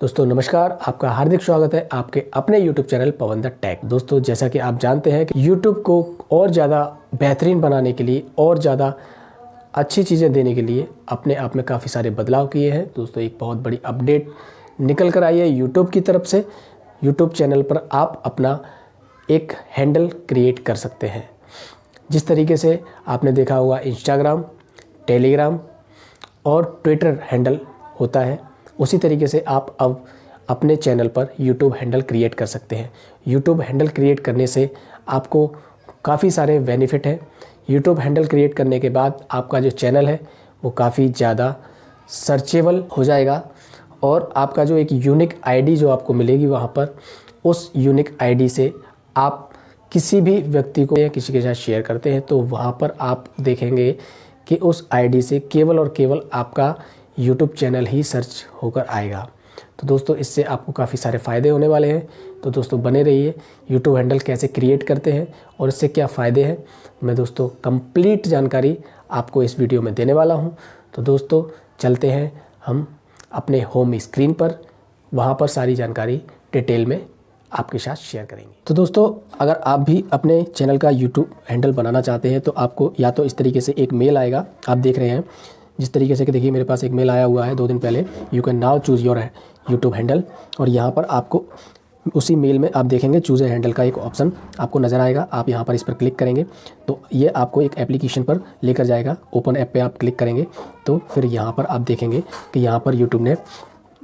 दोस्तों नमस्कार, आपका हार्दिक स्वागत है आपके अपने YouTube channel Pawan the tech. दोस्तों जैसा कि आप जानते हैं कि YouTube को और ज़्यादा बेहतरीन बनाने के लिए और ज़्यादा अच्छी चीज़ें देने के लिए अपने आप में काफ़ी सारे बदलाव किए हैं। दोस्तों एक बहुत बड़ी अपडेट निकल कर आई है YouTube की तरफ से। YouTube चैनल पर आप अपना एक हैंडल क्रिएट कर सकते हैं। जिस तरीके से आपने देखा होगा इंस्टाग्राम, टेलीग्राम और ट्विटर हैंडल होता है, उसी तरीके से आप अब अपने चैनल पर YouTube हैंडल क्रिएट कर सकते हैं। YouTube हैंडल क्रिएट करने से आपको काफ़ी सारे बेनिफिट हैं। YouTube हैंडल क्रिएट करने के बाद आपका जो चैनल है वो काफ़ी ज़्यादा सर्चेबल हो जाएगा और आपका जो एक यूनिक आईडी जो आपको मिलेगी वहाँ पर, उस यूनिक आईडी से आप किसी भी व्यक्ति को या किसी के साथ शेयर करते हैं तो वहाँ पर आप देखेंगे कि उस आईडी से केवल और केवल आपका YouTube चैनल ही सर्च होकर आएगा। तो दोस्तों इससे आपको काफ़ी सारे फ़ायदे होने वाले हैं। तो दोस्तों बने रहिए। YouTube हैंडल कैसे क्रिएट करते हैं और इससे क्या फ़ायदे हैं, मैं दोस्तों कंप्लीट जानकारी आपको इस वीडियो में देने वाला हूं। तो दोस्तों चलते हैं हम अपने होम स्क्रीन पर, वहां पर सारी जानकारी डिटेल में आपके साथ शेयर करेंगे। तो दोस्तों अगर आप भी अपने चैनल का YouTube हैंडल बनाना चाहते हैं तो आपको या तो इस तरीके से एक मेल आएगा, आप देख रहे हैं जिस तरीके से कि देखिए मेरे पास एक मेल आया हुआ है 2 दिन पहले, you can now choose your YouTube handle. और यहाँ पर आपको उसी मेल में आप देखेंगे चूज़ ए हैंडल का एक ऑप्शन आपको नज़र आएगा। आप यहाँ पर इस पर क्लिक करेंगे तो ये आपको एक एप्लीकेशन पर लेकर जाएगा। ओपन ऐप पे आप क्लिक करेंगे तो फिर यहाँ पर आप देखेंगे कि यहाँ पर YouTube ने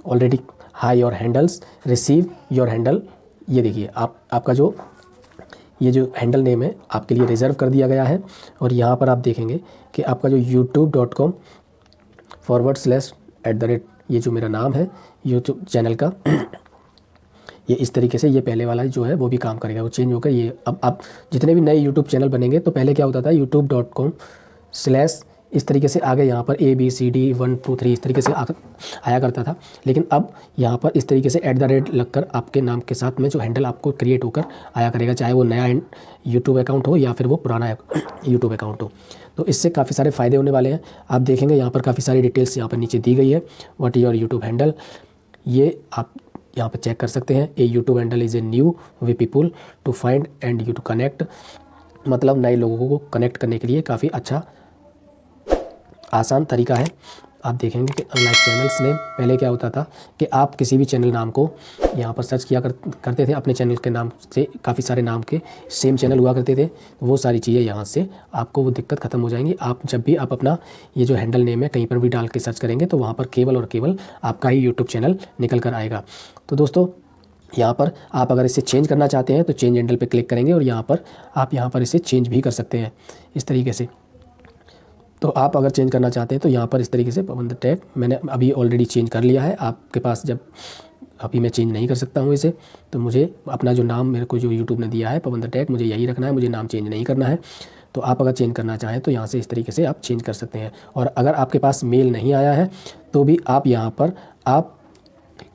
already high your handles, receive your handle, ये देखिए आपका जो ये जो हैंडल नेम है आपके लिए रिज़र्व कर दिया गया है। और यहाँ पर आप देखेंगे कि आपका जो youtube.com/@ ये जो मेरा नाम है YouTube चैनल का, ये इस तरीके से ये पहले वाला जो है वो भी काम करेगा, वो चेंज होकर ये अब आप जितने भी नए YouTube चैनल बनेंगे तो पहले क्या होता था youtube.com/ इस तरीके से आगे यहाँ पर ABCD 1 2 3 इस तरीके से आया करता था। लेकिन अब यहाँ पर इस तरीके से @ लगकर आपके नाम के साथ में जो हैंडल आपको क्रिएट होकर आया करेगा, चाहे वो नया YouTube अकाउंट हो या फिर वो पुराना YouTube अकाउंट हो। तो इससे काफ़ी सारे फ़ायदे होने वाले हैं। आप देखेंगे यहाँ पर काफ़ी सारी डिटेल्स यहाँ पर नीचे दी गई है। What is your YouTube handle, ये आप यहाँ पर चेक कर सकते हैं। A YouTube handle is a new way people to find and you to connect, मतलब नए लोगों को कनेक्ट करने के लिए काफ़ी अच्छा आसान तरीका है। आप देखेंगे कि अनलाइक चैनल्स नेम, पहले क्या होता था कि आप किसी भी चैनल नाम को यहाँ पर सर्च किया करते थे, अपने चैनल के नाम से काफ़ी सारे नाम के सेम चैनल हुआ करते थे। वो सारी चीज़ें यहाँ से आपको वो दिक्कत ख़त्म हो जाएंगी। आप जब भी आप अपना ये जो हैंडल नेम है कहीं पर भी डाल के सर्च करेंगे तो वहाँ पर केवल और केवल आपका ही YouTube चैनल निकल कर आएगा। तो दोस्तों यहाँ पर आप अगर इसे चेंज करना चाहते हैं तो चेंज हैंडल पर क्लिक करेंगे और यहाँ पर इसे चेंज भी कर सकते हैं इस तरीके से। तो आप अगर चेंज करना चाहते हैं तो यहाँ पर इस तरीके से पवन द टेक मैंने अभी ऑलरेडी चेंज कर लिया है। आपके पास जब अभी मैं चेंज नहीं कर सकता हूँ इसे, तो मुझे अपना जो नाम मेरे को जो YouTube ने दिया है पवन द टेक, मुझे यही रखना है, मुझे नाम चेंज नहीं करना है। तो आप अगर चेंज करना चाहें तो यहाँ से इस तरीके से आप चेंज कर सकते हैं। और अगर आपके पास मेल नहीं आया है तो भी आप यहाँ पर आप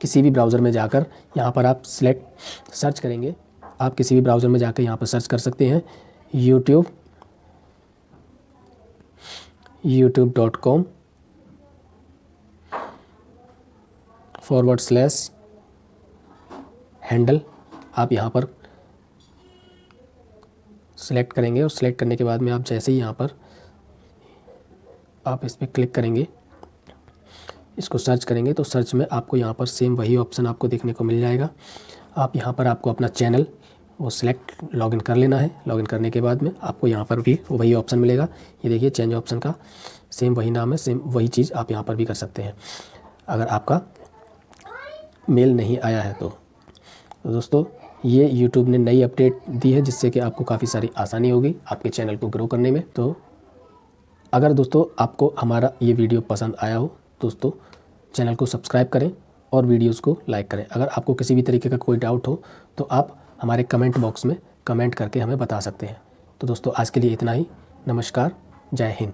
किसी भी ब्राउज़र में जाकर यहाँ पर आप सर्च करेंगे, आप किसी भी ब्राउज़र में जाकर यहाँ पर सर्च कर सकते हैं youtube.com/ हैंडल। आप यहाँ पर सेलेक्ट करेंगे और सेलेक्ट करने के बाद में आप जैसे ही यहाँ पर आप इस पर क्लिक करेंगे, इसको सर्च करेंगे तो सर्च में आपको यहाँ पर सेम वही ऑप्शन आपको देखने को मिल जाएगा। आप यहाँ पर आपको अपना चैनल वो सिलेक्ट लॉगिन कर लेना है। लॉगिन करने के बाद में आपको यहाँ पर भी वही ऑप्शन मिलेगा। ये देखिए चेंज ऑप्शन का सेम वही नाम है, सेम वही चीज़ आप यहाँ पर भी कर सकते हैं अगर आपका मेल नहीं आया है तो दोस्तों ये YouTube ने नई अपडेट दी है जिससे कि आपको काफ़ी सारी आसानी होगी आपके चैनल को ग्रो करने में। तो अगर दोस्तों आपको हमारा ये वीडियो पसंद आया हो दोस्तों, चैनल को सब्सक्राइब करें और वीडियोज़ को लाइक करें। अगर आपको किसी भी तरीके का कोई डाउट हो तो आप हमारे कमेंट बॉक्स में कमेंट करके हमें बता सकते हैं। तो दोस्तों आज के लिए इतना ही। नमस्कार, जय हिंद।